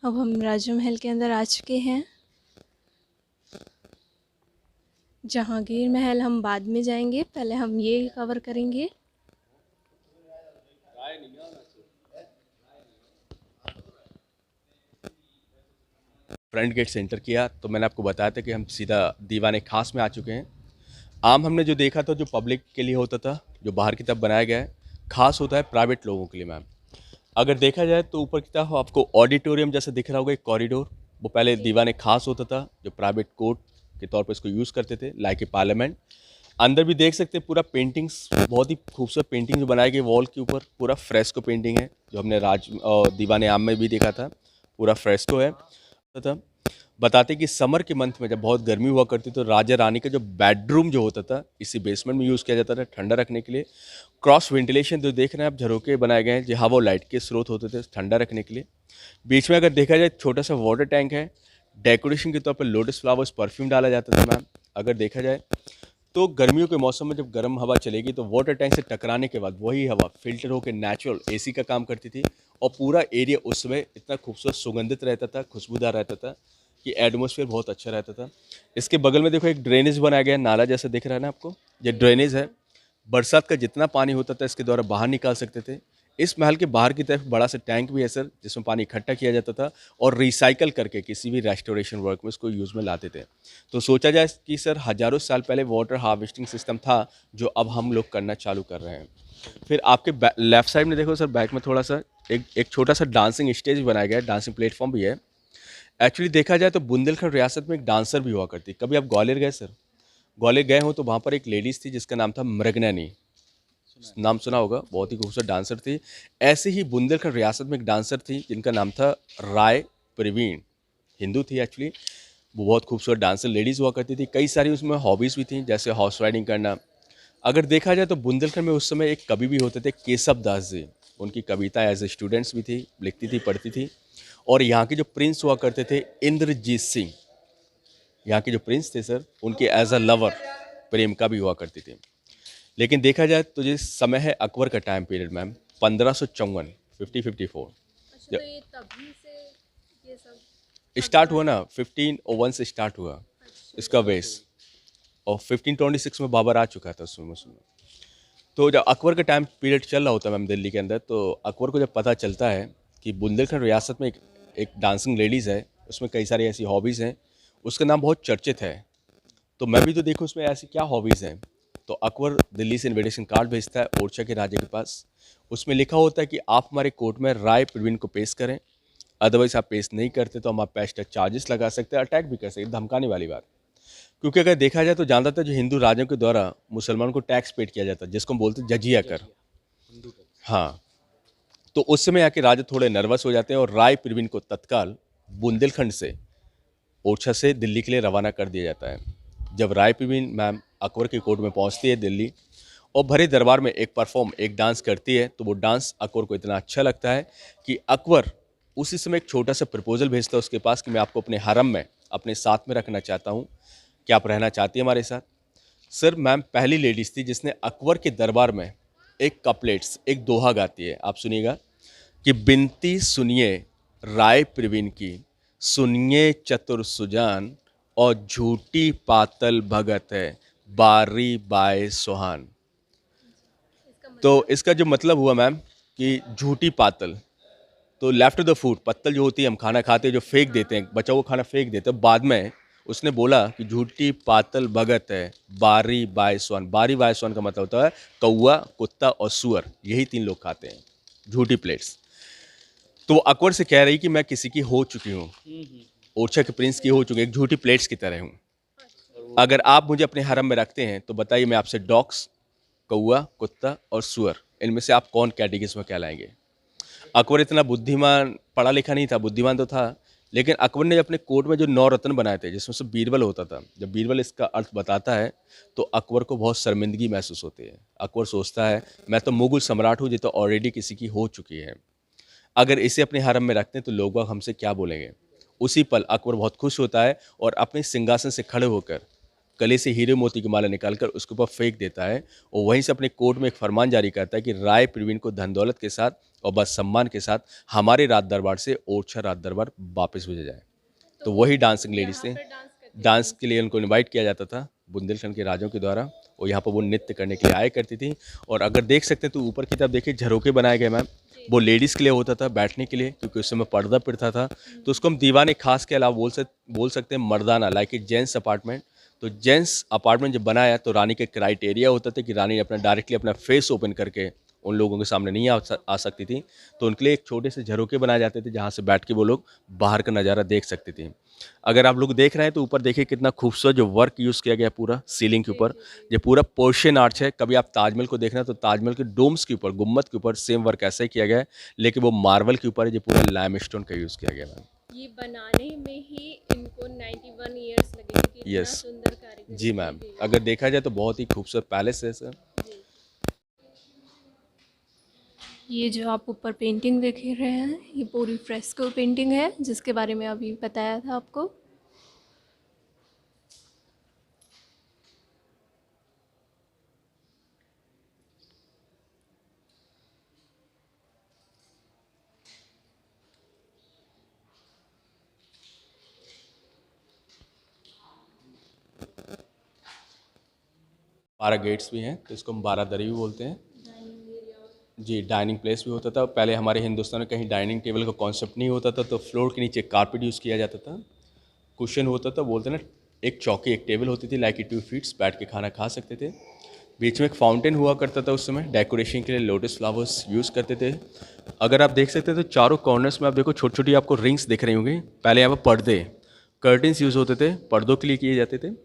अब हम राजा महल के अंदर आ चुके हैं। जहांगीर महल हम बाद में जाएंगे, पहले हम ये कवर करेंगे। फ्रंट गेट से एंटर किया तो मैंने आपको बताया था कि हम सीधा दीवाने खास में आ चुके हैं। आम हमने जो देखा था जो पब्लिक के लिए होता था, जो बाहर की तरफ बनाया गया है, खास होता है प्राइवेट लोगों के लिए मैम। अगर देखा जाए तो ऊपर की तरफ आपको ऑडिटोरियम जैसा दिख रहा होगा, एक कॉरिडोर। वो पहले जी। दीवाने खास होता था, जो प्राइवेट कोर्ट के तौर पर इसको यूज़ करते थे, लाइक ए पार्लियामेंट। अंदर भी देख सकते हैं पूरा पेंटिंग्स, बहुत ही खूबसूरत पेंटिंग जो बनाई गई वॉल के ऊपर, पूरा फ्रेस्को पेंटिंग है, जो हमने दीवाने आम में भी देखा था, पूरा फ्रेस्को है। था बताते कि समर के मंथ में जब बहुत गर्मी हुआ करती तो राजा रानी का जो बेडरूम जो होता था इसी बेसमेंट में यूज़ किया जाता था ठंडा रखने के लिए। क्रॉस वेंटिलेशन जो देख रहे हैं आप, झरोके बनाए गए हैं जो हवा और लाइट के स्रोत होते थे ठंडा रखने के लिए। बीच में अगर देखा जाए छोटा सा वाटर टैंक है, डेकोरेशन के तौर पर लोटस फ्लावर्स परफ्यूम डाला जाता था मैम। अगर देखा जाए तो गर्मियों के मौसम में जब गर्म हवा चलेगी तो वाटर टैंक से टकराने के बाद वही हवा फिल्टर होकर नेचुरल एसी का काम करती थी, और पूरा एरिया उस समय इतना खूबसूरत सुगंधित रहता था, खुशबूदार रहता था कि एटमोसफियर बहुत अच्छा रहता था। इसके बगल में देखो एक ड्रेनेज बनाया गया है, नाला जैसा दिख रहा है ना आपको, ये जी। ड्रेनेज है। बरसात का जितना पानी होता था इसके द्वारा बाहर निकाल सकते थे। इस महल के बाहर की तरफ बड़ा सा टैंक भी है सर, जिसमें पानी इकट्ठा किया जाता था और रिसाइकल करके किसी भी रेस्टोरेशन वर्क में इसको यूज़ में लाते थे। तो सोचा जाए कि सर हज़ारों साल पहले वाटर हार्वेस्टिंग सिस्टम था, जो अब हम लोग करना चालू कर रहे हैं। फिर आपके लेफ्ट साइड में देखो सर, बैक में थोड़ा सा एक एक छोटा सा डांसिंग स्टेज बनाया गया है, डांसिंग प्लेटफॉर्म भी है। एक्चुअली देखा जाए तो बुंदेलखंड रियासत में एक डांसर भी हुआ करती। कभी आप ग्वालियर गए सर? ग्वालियर गए हो तो वहाँ पर एक लेडीज़ थी जिसका नाम था मृगनयनी, नाम सुना होगा, बहुत ही खूबसूरत डांसर थी। ऐसे ही बुंदेलखंड रियासत में एक डांसर थी जिनका नाम था राय प्रवीण, हिंदू थी एक्चुअली। वो बहुत खूबसूरत डांसर लेडीज़ हुआ करती थी। कई सारी उसमें हॉबीज़ भी थी, जैसे हॉर्स राइडिंग करना। अगर देखा जाए तो बुंदेलखंड में उस समय एक कवि भी होते थे, केशव दास जी। उनकी कविता एज ए स्टूडेंट्स भी थी, लिखती थी, पढ़ती थी। और यहाँ के जो प्रिंस हुआ करते थे इंद्रजीत सिंह, यहाँ के जो प्रिंस थे सर, उनकी एज अ लवर प्रेमिका भी हुआ करती थी। लेकिन देखा जाए तो ये समय है अकबर का टाइम पीरियड मैम, 1554, 5054। अच्छा, जब तो ये तभी से ये सब स्टार्ट हुआ अकबर। ना, 1501 से स्टार्ट हुआ अच्छा। इसका बेस, और 1526 में बाबर आ चुका था उसमें मुस्लिम। तो जब अकबर का टाइम पीरियड चल रहा होता है मैम दिल्ली के अंदर, तो अकबर को जब पता चलता है कि बुंदेलखंड रियासत में एक डांसिंग लेडीज़ है, उसमें कई सारी ऐसी हॉबीज़ हैं, उसका नाम बहुत चर्चित है, तो मैं भी तो देखूँ उसमें ऐसी क्या हॉबीज़ हैं। तो अकबर दिल्ली से इनविटेशन कार्ड भेजता है ओरछा के राजा के पास। उसमें लिखा होता है कि आप हमारे कोर्ट में राय प्रवीण को पेश करें, अदरवाइज आप पेश नहीं करते तो हम आप पे एक्स्ट्रा चार्जेस लगा सकते हैं, अटैक भी कर सकते हैं, धमकाने वाली बात। क्योंकि अगर देखा जाए तो ज़्यादातर जो हिंदू राजाओं के द्वारा मुसलमानों को टैक्स पेड किया जाता है, जिसको हम बोलते हैं जजिया कर। हाँ, तो उस समय आके राजा थोड़े नर्वस हो जाते हैं और राय प्रवीण को तत्काल बुंदेलखंड से, ओरछा से दिल्ली के लिए रवाना कर दिया जाता है। जब राय प्रवीण मैम अकबर की कोर्ट में पहुंचती है दिल्ली, और भरे दरबार में एक डांस करती है, तो वो डांस अकबर को इतना अच्छा लगता है कि अकबर उसी समय एक छोटा सा प्रपोजल भेजता है उसके पास कि मैं आपको अपने हरम में अपने साथ में रखना चाहता हूँ, क्या आप रहना चाहती है हमारे साथ? सर मैम पहली लेडीज थी जिसने अकबर के दरबार में एक कपलेट्स, एक दोहा गाती है, आप सुनिएगा कि बिनती सुनिए राय प्रवीण की, सुनिए चतुर सुजान, और झूठी पातल भगत है, बारी बाय सुहान। इसका तो मतलब। इसका जो मतलब हुआ मैम कि झूठी पातल, तो लेफ्ट द फूड, पत्तल जो होती है हम खाना खाते हैं जो फेंक देते हैं, बचा हुआ खाना फेंक देते हैं, बाद में उसने बोला कि झूठी पातल भगत है, बारी बाय स्वान। बारी बाय स्वान का मतलब होता है कौआ, कुत्ता और सुअर, यही तीन लोग खाते हैं झूठी प्लेट्स। तो वो अकबर से कह रही कि मैं किसी की हो चुकी हूँ, ओरछा के प्रिंस की हो चुकी, एक झूठी प्लेट्स की तरह हूँ। अगर आप मुझे अपने हरम में रखते हैं तो बताइए मैं आपसे डॉग्स, कौआ, कुत्ता और सुअर, इनमें से आप कौन कैटेगरीज में कहलाएंगे? अकबर इतना बुद्धिमान, पढ़ा लिखा नहीं था, बुद्धिमान तो था, लेकिन अकबर ने अपने कोर्ट में जो 9 रत्न बनाए थे जिसमें से बीरबल होता था, जब बीरबल इसका अर्थ बताता है तो अकबर को बहुत शर्मिंदगी महसूस होती है। अकबर सोचता है मैं तो मुगल सम्राट हूँ, ये तो ऑलरेडी किसी की हो चुकी है, अगर इसे अपने हरम में रखते हैं तो लोग हमसे क्या बोलेंगे। उसी पल अकबर बहुत खुश होता है और अपने सिंहासन से खड़े होकर गले से हीरे मोती की माला निकालकर उसके ऊपर फेंक देता है और वहीं से अपने कोर्ट में एक फरमान जारी करता है कि राय प्रवीण को धन दौलत के साथ और बस सम्मान के साथ हमारे राज दरबार से ओरछा राज दरबार वापस भेजा जाए। तो वही डांसिंग लेडीज थे। डांस के लिए उनको इनवाइट किया जाता था बुंदेलखंड के राजों के द्वारा और यहाँ पर वो नृत्य करने के लिए आया करती थी। और अगर देख सकते हैं तो ऊपर की तरफ देखिए झरोके बनाए गए मैम, वो लेडीज़ के लिए होता था बैठने के लिए, क्योंकि उस समय पर्दा प्रथा था। तो उसको हम दीवाने खास के अलावा बोल सकते हैं मर्दाना, लाइक ए जेंट्स अपार्टमेंट। तो जेंट्स अपार्टमेंट जब बनाया तो रानी के क्राइटेरिया होता था कि रानी अपना डायरेक्टली अपना फेस ओपन करके उन लोगों के सामने नहीं आ सकती थी। तो उनके लिए एक छोटे से झरोके बनाए जाते थे जहाँ से बैठ के वो लोग बाहर का नज़ारा देख सकते थे। अगर आप लोग देख रहे हैं तो ऊपर देखिए कितना खूबसूरत जो वर्क यूज़ किया गया पूरा सीलिंग के ऊपर, ये पूरा पर्शियन आर्च है। कभी आप ताजमहल को देखना तो ताजमहल के डोम्स के ऊपर, गुम्बद के ऊपर सेम वर्क ऐसा ही किया गया है, लेकिन वो मार्बल के ऊपर है, जो पूरा लाइमस्टोन का यूज़ किया गया है। ये बनाने में ही इनको 91 इयर्स लगे क्योंकि इतना यस सुंदर कारीगरी जी की मैम, गई है। अगर देखा जाए तो बहुत ही खूबसूरत पैलेस है सर। जी। ये जो आप ऊपर पेंटिंग देख रहे हैं ये पूरी फ्रेस्को पेंटिंग है जिसके बारे में अभी बताया था आपको। बारह गेट्स भी हैं तो इसको हम बारादरी भी बोलते हैं जी। डाइनिंग प्लेस भी होता था पहले हमारे हिंदुस्तान में, कहीं डाइनिंग टेबल का कॉन्सेप्ट नहीं होता था तो फ्लोर के नीचे कारपेट यूज़ किया जाता था, कुशन होता था, बोलते ना एक चौकी एक टेबल होती थी, लाइक 2 फीट्स, बैठ के खाना खा सकते थे। बीच में एक फाउंटेन हुआ करता था उस समय, डेकोरेशन के लिए लोटस फ्लावर्स यूज़ करते थे। अगर आप देख सकते थे तो चारों कॉर्नर्स में आप देखो छोटी छोटी आपको रिंग्स दिख रही होंगी। पहले यहाँ पर पर्दे, कर्टन्स यूज़ होते थे, पर्दों के लिए किए जाते थे।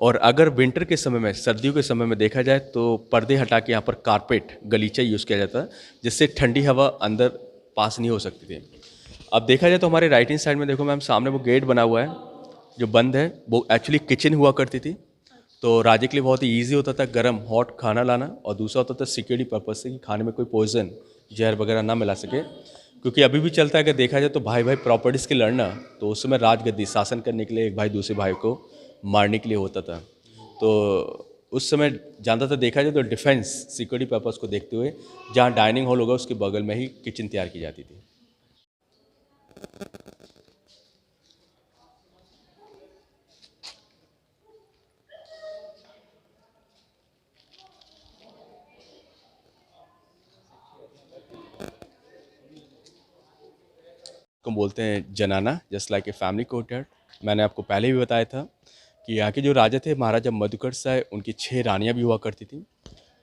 और अगर विंटर के समय में, सर्दियों के समय में देखा जाए तो पर्दे हटा के यहाँ पर कारपेट, गलीचा यूज़ किया जाता है, जिससे ठंडी हवा अंदर पास नहीं हो सकती थी। अब देखा जाए तो हमारे राइट हैंड साइड में देखो मैम, सामने वो गेट बना हुआ है जो बंद है, वो एक्चुअली किचन हुआ करती थी। तो राजे के लिए बहुत ही ईजी होता था गर्म हॉट खाना लाना, और दूसरा होता था सिक्योरिटी पर्पज से कि खाने में कोई पॉइजन जहर वगैरह ना मिला सके। क्योंकि अभी भी चलता है, अगर देखा जाए तो भाई भाई प्रॉपर्टीज़ के लड़ना, तो उस समय राजगद्दी शासन करने के लिए एक भाई दूसरे भाई को मारने के लिए होता था। तो उस समय ज़्यादातर देखा जाए तो डिफेंस सिक्योरिटी पर्पज़ को देखते हुए जहाँ डाइनिंग हॉल होगा उसके बगल में ही किचन तैयार की जाती थी। को बोलते हैं जनाना, just like a family courtyard. मैंने आपको पहले भी बताया था कि यहाँ के जो राजा थे महाराजा मधुकर शाह, उनकी 6 रानियाँ भी हुआ करती थी।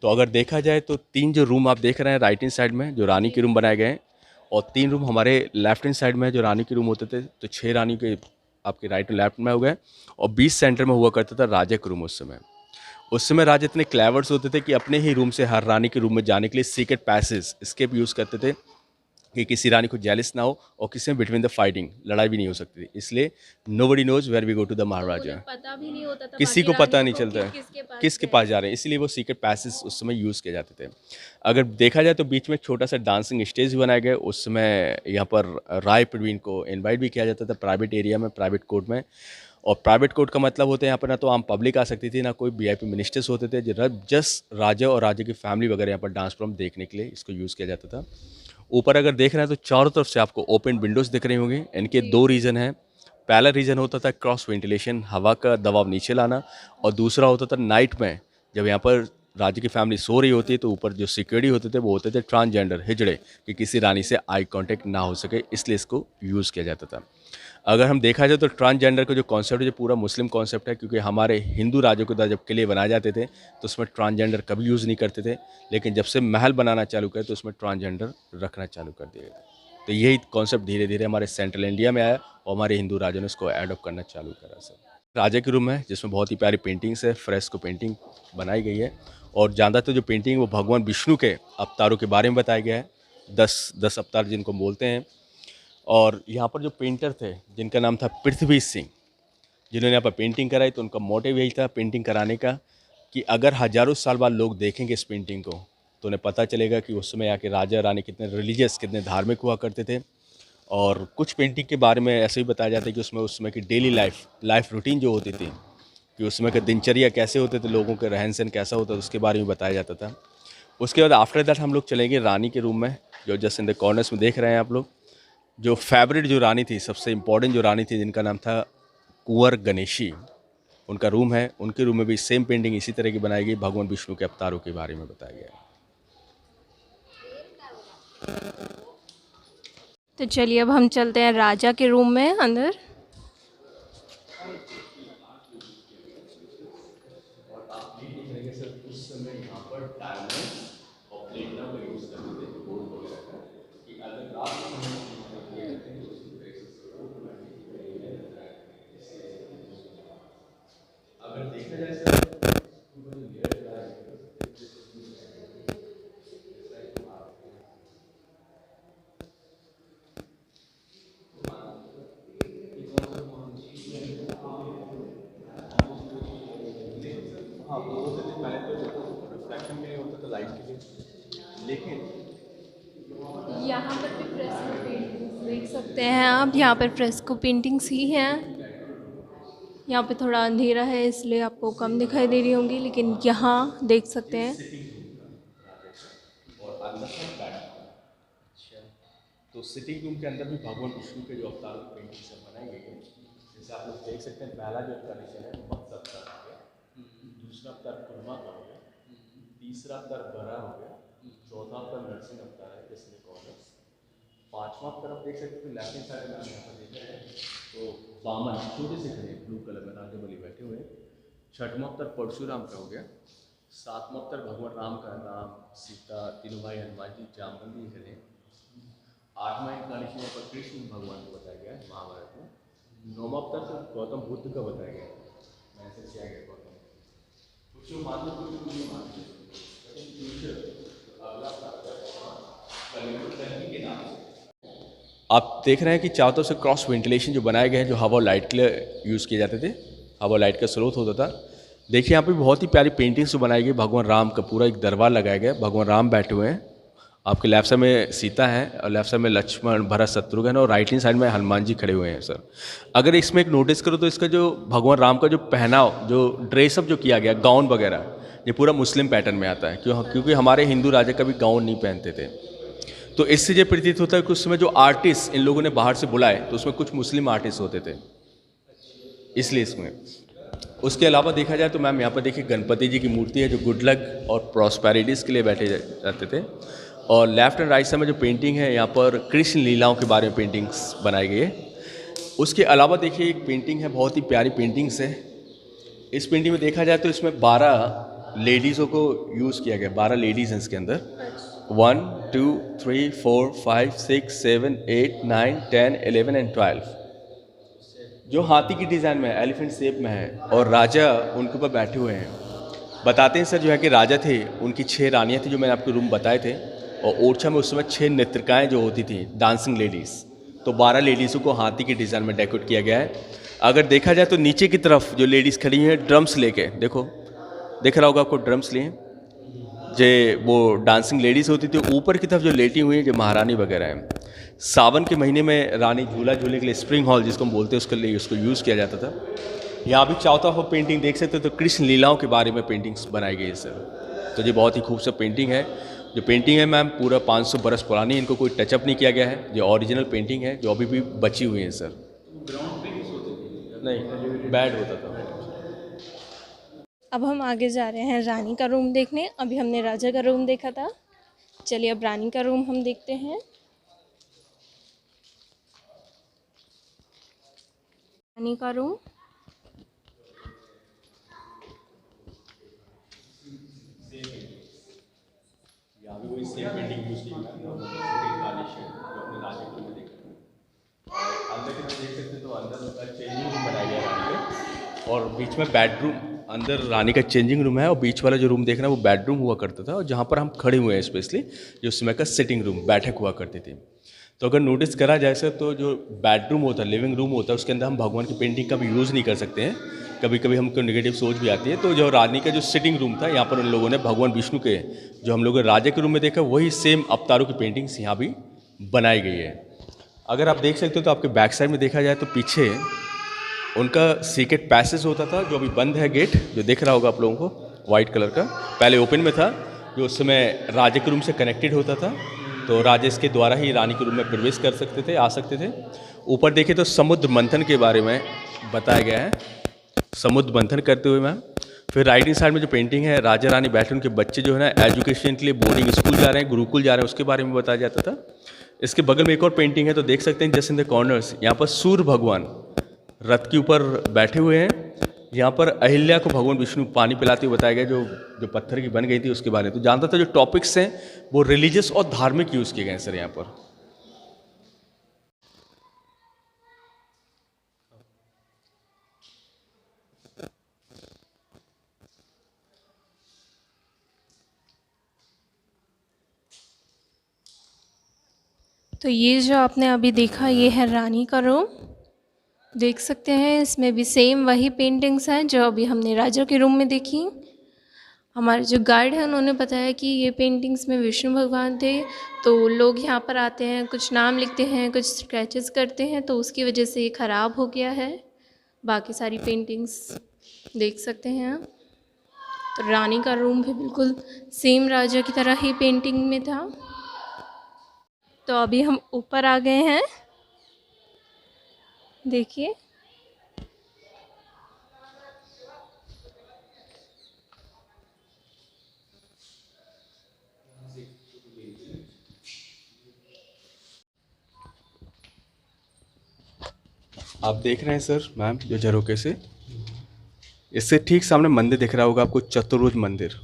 तो अगर देखा जाए तो 3 जो रूम आप देख रहे हैं राइट हैंड साइड में जो रानी के रूम बनाए गए हैं, और 3 रूम हमारे लेफ्ट हैंड साइड में जो रानी के रूम होते थे। तो 6 रानी के आपके राइट और लेफ्ट में हो गए, और 20 सेंटर में हुआ करता था राजा के रूम। उस समय राजा इतने क्लेवर्स होते थे कि अपने ही रूम से हर रानी के रूम में जाने के लिए सीक्रेट पैसेज, एस्केप यूज़ करते थे कि किसी रानी को जेलिस ना हो और किसी में बिटवीन द फाइटिंग लड़ाई भी नहीं हो सकती थी। इसलिए nobody knows where we go to the maharaja, पता भी नहीं होता था किसी को बाकी पता नहीं रानियों को चलता कि है किसके पास जा रहे हैं, इसलिए वो सीक्रेट पैसेज उस समय यूज़ किए जाते थे। अगर देखा जाए तो बीच में एक छोटा सा डांसिंग स्टेज भी बनाया गया। उस समय यहाँ पर राय प्रवीण को इनवाइट भी किया जाता था प्राइवेट एरिया में, प्राइवेट कोर्ट में। और प्राइवेट कोर्ट का मतलब होता है यहाँ पर ना तो आम पब्लिक आ सकती थी, ना कोई वीआईपी मिनिस्टर्स होते थे, जस्ट राजा और राजा की फैमिली वगैरह यहाँ पर डांस प्रोग्राम देखने के लिए इसको यूज़ किया जाता था। ऊपर अगर देख रहे हैं तो चारों तरफ से आपको ओपन विंडोज़ दिख रही होंगी। इनके 2 रीज़न हैं। पहला रीज़न होता था क्रॉस वेंटिलेशन, हवा का दबाव नीचे लाना, और दूसरा होता था नाइट में जब यहाँ पर राज्य की फैमिली सो रही होती है तो ऊपर जो सिक्योरिटी होते थे वो होते थे ट्रांसजेंडर, हिजड़े, कि किसी रानी से आई कांटेक्ट ना हो सके, इसलिए इसको यूज़ किया जाता था। अगर हम देखा जाए तो ट्रांसजेंडर का जो कॉन्सेप्ट है जो पूरा मुस्लिम कॉन्सेप्ट है, क्योंकि हमारे हिंदू राजों के द्वारा जब किले बनाए जाते थे तो उसमें ट्रांसजेंडर कभी यूज़ नहीं करते थे, लेकिन जब से महल बनाना चालू करे तो उसमें ट्रांसजेंडर रखना चालू कर दिया गया। तो यही कॉन्सेप्ट धीरे धीरे हमारे सेंट्रल इंडिया में आया और हमारे हिंदू राजों ने इसको एडॉप्ट करना चालू करा सर। राजा के रूम है जिसमें बहुत ही प्यारी पेंटिंग्स है, फ्रेस्को पेंटिंग बनाई गई है, और ज़्यादातर जो पेंटिंग है वो भगवान विष्णु के अवतारों के बारे में बताया गया है, 10 अवतार जिनको बोलते हैं। और यहाँ पर जो पेंटर थे जिनका नाम था पृथ्वी सिंह, जिन्होंने यहाँ पर पेंटिंग कराई, तो उनका मोटिव यही था पेंटिंग कराने का कि अगर हज़ारों साल बाद लोग देखेंगे इस पेंटिंग को तो उन्हें पता चलेगा कि उस समय यहाँ के राजा रानी कितने रिलीजियस, कितने धार्मिक हुआ करते थे। और कुछ पेंटिंग के बारे में ऐसे भी बताया जाता है कि उसमें उस समय की डेली लाइफ रूटीन जो होती थी, कि उस समय का दिनचर्या कैसे होते थे, लोगों के रहन सहन कैसा होता था, उसके बारे में बताया जाता था। उसके बाद आफ्टर दैट हम लोग चलेंगे रानी के रूम में, जो जस्ट इन द कॉर्नर्स में देख रहे हैं आप लोग। जो फेवरेट जो रानी थी, सबसे इम्पोर्टेंट जो रानी थी, जिनका नाम था कुंवर गणेशी, उनका रूम है। उनके रूम में भी सेम पेंटिंग इसी तरह की बनाई गई, भगवान विष्णु के अवतारों के बारे में बताया गया है। तो चलिए अब हम चलते हैं राजा के रूम में अंदर। यहाँ पर भी फ्रेस्को पेंटिंग्स देख सकते हैं आप। यहाँ पर फ्रेस्को पेंटिंग्स ही हैं। यहाँ पे थोड़ा अंधेरा है इसलिए आपको कम दिखाई दे रही होंगी, लेकिन यहाँ देख सकते हैं। तो सिटिंग रूम के अंदर भी भगवान विष्णु के जो अवतार पेंटिंग सब बनाई गई है। जैसे आप लोग देख सकते हैं, पहला जो कंडीशन है मत्स्य अवतार हो गया, दूसरा अवतार कुर्मा का हो गया, तीसरा अवतार बरा हो गया, चौथा अवतार नरसिंह अवतार है जिसमें कॉर्नर्स, पांचवा अवतार आप देख सकते हैं लेफ्ट हैंड साइड में आप यहाँ पर देख रहे हैं तो वामन छोटे से खड़े ब्लू कलर में राजे बलि बैठे हुए हैं। छठवां अवतार परशुराम का हो गया, सातवां अवतार भगवान राम का, राम सीता तीनों भाई हनुमान जी जामवंती खड़े। आठवां इंकारनेशन यहाँ पर कृष्ण भगवान को बताया गया है महाभारत में। नौवां अवतार तो गौतम बुद्ध का बताया गया है, मैसेज किया गया गौतम कुछ जो मानते कुछ नहीं मानते, लेकिन फ्यूचर अगला कलयुग के नाम से आप देख रहे हैं कि चारों तरफ से क्रॉस वेंटिलेशन जो बनाए गए हैं, जो हवा और लाइट के लिए यूज़ किए जाते थे, हवा और लाइट का स्रोत होता था। देखिए यहाँ पे बहुत ही प्यारी पेंटिंग्स बनाई गई। भगवान राम का पूरा एक दरबार लगाया गया, भगवान राम बैठे हुए हैं, आपके लेफ्ट साइड में सीता है और लेफ्ट साइड में लक्ष्मण भरत शत्रुघ्न और राइट हैंड साइड में हनुमान जी खड़े हुए हैं सर। अगर इसमें एक नोटिस करो तो इसका जो भगवान राम का जो पहनाव, जो ड्रेसअप जो किया गया, गाउन वगैरह, ये पूरा मुस्लिम पैटर्न में आता है, क्योंकि हमारे हिंदू राजा कभी गाउन नहीं पहनते थे। तो इससे ये प्रतीत होता है कि उस समय जो आर्टिस्ट इन लोगों ने बाहर से बुलाए तो उसमें कुछ मुस्लिम आर्टिस्ट होते थे, इसलिए इसमें। उसके अलावा देखा जाए तो मैम यहाँ पर देखिए गणपति जी की मूर्ति है, जो गुड लक और प्रॉस्पेरिटीज़ के लिए बैठे जाते थे। और लेफ्ट एंड राइट साइड में जो पेंटिंग है, यहाँ पर कृष्ण लीलाओं के बारे में पेंटिंग्स बनाई गई है। उसके अलावा देखिए एक पेंटिंग है, बहुत ही प्यारी पेंटिंग्स है। इस पेंटिंग में देखा जाए तो इसमें 12 लेडीज़ों को यूज़ किया गया, 12 लेडीज़ हैं इसके अंदर। 1 2 3 4 5 6 7 8 9 10 11 एंड 12, जो हाथी की डिज़ाइन में है, एलिफेंट शेप में है, और राजा उनके ऊपर बैठे हुए हैं। बताते हैं सर जो है कि राजा थे, उनकी 6 रानियाँ थी, जो मैंने आपको रूम बताए थे, और ओरछा में उस समय 6 नृत्यकाएँ जो होती थी, डांसिंग लेडीज़। तो 12 लेडीज़ों को हाथी की डिज़ाइन में डेकोरेट किया गया है। अगर देखा जाए तो नीचे की तरफ जो लेडीज़ खड़ी हैं ड्रम्स लेके, देखो दिख रहा होगा आपको, ड्रम्स लिए जे वो डांसिंग लेडीज़ होती थी। ऊपर की तरफ जो लेटी हुई हैं जो महारानी वगैरह हैं। सावन के महीने में रानी झूला झूलने के लिए स्प्रिंग हॉल जिसको हम बोलते हैं, उसके लिए उसको यूज़ किया जाता था। यहाँ भी चारों तरफ पेंटिंग देख सकते हो तो कृष्ण लीलाओं के बारे में पेंटिंग्स बनाई गई है सर। तो ये बहुत ही खूबसूरत पेंटिंग है। जो पेंटिंग है मैम पूरा 500 बरस पुरानी है, इनको कोई टचअप नहीं किया गया है। जो ओरिजिनल पेंटिंग है जो अभी भी बची हुई है सर। ग्राउंड पे ही सोते थे? नहीं, बैड होता था। अब हम आगे जा रहे हैं रानी का रूम देखने। अभी हमने राजा का रूम देखा था, चलिए अब रानी का रूम हम देखते हैं। रानी का रूम यहाँ भी वही सेम पेंटिंग यूज़ की है, इंकारनेशन जो अपने राजा के में देखते हैं। और अंदर की तरफ देख सकते हैं तो अंदर उनका चेंजिंग रूम बनाया गया है रानी का, और बीच में बेडरूम, अंदर रानी का चेंजिंग रूम है, और बीच वाला जो रूम देख रहे हैं वो बेडरूम हुआ करता था, और जहाँ पर हम खड़े हुए हैं स्पेशली जो उस समय का सिटिंग रूम, बैठक हुआ करती थी। तो अगर नोटिस करा जाए सर तो जो बेडरूम होता है, लिविंग रूम होता है, उसके अंदर हम भगवान की पेंटिंग का भी यूज़ नहीं कर सकते हैं। कभी कभी हमको नेगेटिव सोच भी आती है। तो जो रानी का जो सिटिंग रूम था, यहाँ पर उन लोगों ने भगवान विष्णु के जो हम लोग राजा के रूम में देखा, वही सेम अवतारों की पेंटिंग्स यहाँ भी बनाई गई है। अगर आप देख सकते हो तो आपके बैक साइड में देखा जाए तो पीछे उनका सीक्रेट पैसेज होता था, जो अभी बंद है गेट, जो दिख रहा होगा आप लोगों को वाइट कलर का, पहले ओपन में था, जो उस समय राजा के रूम से कनेक्टेड होता था। तो राजा इसके द्वारा ही रानी के रूम में प्रवेश कर सकते थे, आ सकते थे। ऊपर देखें तो समुद्र मंथन के बारे में बताया गया है, समुद्र मंथन करते हुए मैम। फिर राइटिंग साइड में जो पेंटिंग है, राजा रानी बैठे, उनके बच्चे जो है ना एजुकेशन के लिए बोर्डिंग स्कूल जा रहे हैं, गुरुकुल जा रहे हैं, उसके बारे में बताया जाता था। इसके बगल में एक और पेंटिंग है, तो देख सकते हैं जस्ट इन द कॉर्नर्स, यहाँ पर सूर्य भगवान रथ के ऊपर बैठे हुए हैं। यहाँ पर अहिल्या को भगवान विष्णु पानी पिलाते हुए बताया गया, जो जो पत्थर की बन गई थी उसके बारे में। तो जानता था जो टॉपिक्स हैं वो रिलीजियस और धार्मिक यूज़ किए गए हैं सर यहाँ पर। तो ये जो आपने अभी देखा, ये है रानी का रूम। देख सकते हैं इसमें भी सेम वही पेंटिंग्स हैं जो अभी हमने राजा के रूम में देखी। हमारे जो गाइड हैं उन्होंने बताया कि ये पेंटिंग्स में विष्णु भगवान थे, तो लोग यहाँ पर आते हैं, कुछ नाम लिखते हैं, कुछ स्केचेस करते हैं, तो उसकी वजह से ये ख़राब हो गया है। बाकी सारी पेंटिंग्स देख सकते हैं आप। तो रानी का रूम भी बिल्कुल सेम राजा की तरह ही पेंटिंग में था। तो अभी हम ऊपर आ गए हैं, देखिए। आप देख रहे हैं सर मैम जो झरोके से, इससे ठीक सामने मंदिर दिख रहा होगा आपको, चतुर्भुज मंदिर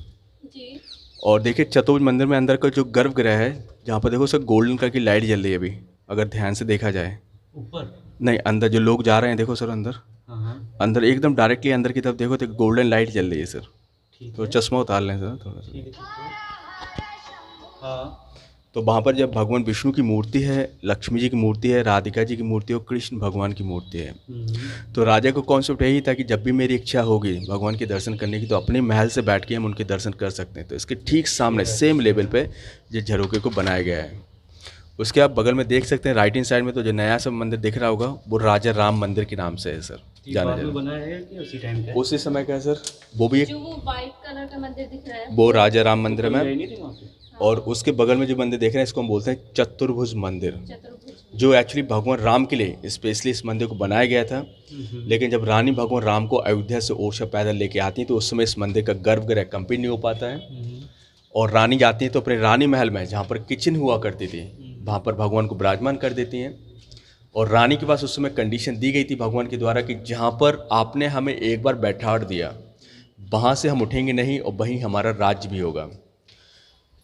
जी। और देखिए चतुर्भुज मंदिर में अंदर का जो गर्भगृह है, जहाँ पर देखो सर गोल्डन कलर की लाइट जल रही है अभी, अगर ध्यान से देखा जाए। ऊपर नहीं, अंदर जो लोग जा रहे हैं देखो सर अंदर, हाँ अंदर एकदम डायरेक्टली अंदर की तरफ देखो तो गोल्डन लाइट जल रही है सर। ठीक तो है, चश्मा उतार लें सर थोड़ा सा। ठीक है, ठीक है। हाँ तो वहाँ पर जब भगवान विष्णु की मूर्ति है, लक्ष्मी जी की मूर्ति है, राधिका जी की मूर्ति है और कृष्ण भगवान की मूर्ति है। तो राजा को कॉन्सेप्ट यही था कि जब भी मेरी इच्छा होगी भगवान के दर्शन करने की, तो अपने महल से बैठ के हम उनके दर्शन कर सकते हैं। तो इसके ठीक सामने सेम लेवल पे ये झरोके को बनाया गया है। उसके आप बगल में देख सकते हैं राइट हैंड साइड में, तो जो नया सा मंदिर दिख रहा होगा वो राजा राम मंदिर के नाम से है सर, ये जाना बाद में जाता बना है कि उसी टाइम है। का है? उसी समय का है सर, वो भी एक, जो वो वाइट कलर का मंदिर दिख रहा है वो राजा राम मंदिर है कोई मैम। नहीं थी वहाँ पे? और उसके बगल में जो मंदिर देख रहे हैं इसको हम बोलते हैं चतुर्भुज मंदिर, चतुर्भुज। जो एक्चुअली भगवान राम के लिए स्पेशली इस मंदिर को बनाया गया था। लेकिन जब रानी भगवान राम को अयोध्या से ओरछा पैदल लेके आती हैं तो उस समय इस मंदिर का गर्भगृह कंप्लीट नहीं हो पाता है। और रानी जाती हैं तो अपने रानी महल में, जहाँ पर किचन हुआ करती थी, वहाँ पर भगवान को विराजमान कर देती हैं। और रानी के पास उस समय कंडीशन दी गई थी भगवान के द्वारा कि जहाँ पर आपने हमें एक बार बैठाड़ दिया, वहाँ से हम उठेंगे नहीं और वहीं हमारा राज्य भी होगा।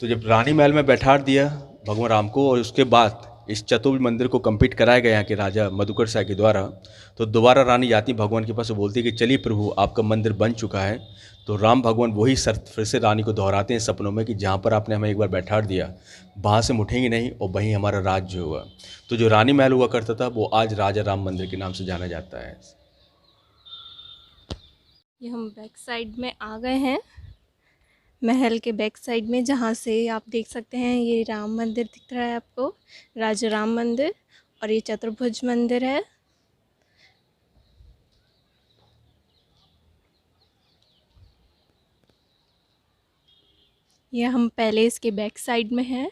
तो जब रानी महल में बैठा दिया भगवान राम को, और उसके बाद इस चतुर्भुज मंदिर को कंप्लीट कराया गया यहाँ के राजा मधुकर शाह के द्वारा, तो दोबारा रानी जाती भगवान के पास और बोलती है कि चलिए प्रभु आपका मंदिर बन चुका है। तो राम भगवान वही शर्त फिर से रानी को दोहराते हैं सपनों में कि जहाँ पर आपने हमें एक बार बैठा दिया, वहाँ से हम उठेंगे नहीं और वहीं हमारा राज्य होगा। तो जो रानी महल हुआ करता था वो आज राजा राम मंदिर के नाम से जाना जाता है। ये हम बैक साइड में आ गए हैं, महल के बैक साइड में, जहाँ से आप देख सकते हैं ये राम मंदिर दिख रहा है आपको, राजा राम मंदिर, और ये चतुर्भुज मंदिर है। ये हम पहले इसके बैक साइड में हैं।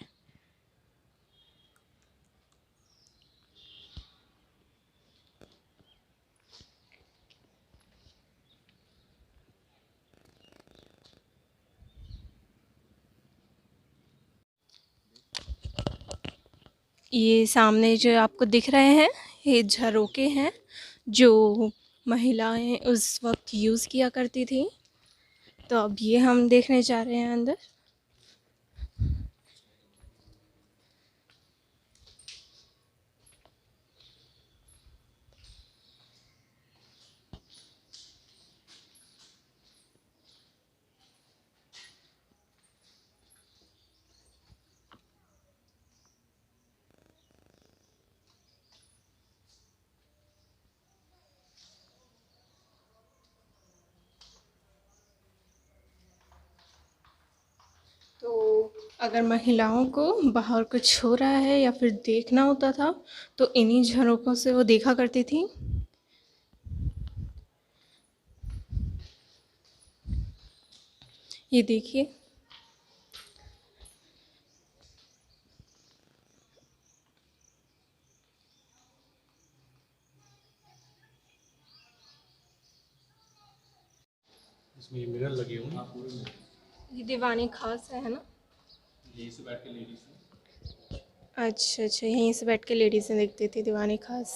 ये सामने जो आपको दिख रहे हैं ये झरोके हैं जो महिलाएं उस वक्त यूज़ किया करती थी। तो अब ये हम देखने जा रहे हैं अंदर। तो अगर महिलाओं को बाहर कुछ हो रहा है या फिर देखना होता था तो इन्हीं झरोकों से वो देखा करती थी। ये देखिए, इसमें ये मिरर लगे हुए हैं। ये दीवानी खास है ना? यहीं से बैठ के लेडीज अच्छा अच्छा, यहीं से बैठ के लेडीज़ें देखती थी दीवानी खास।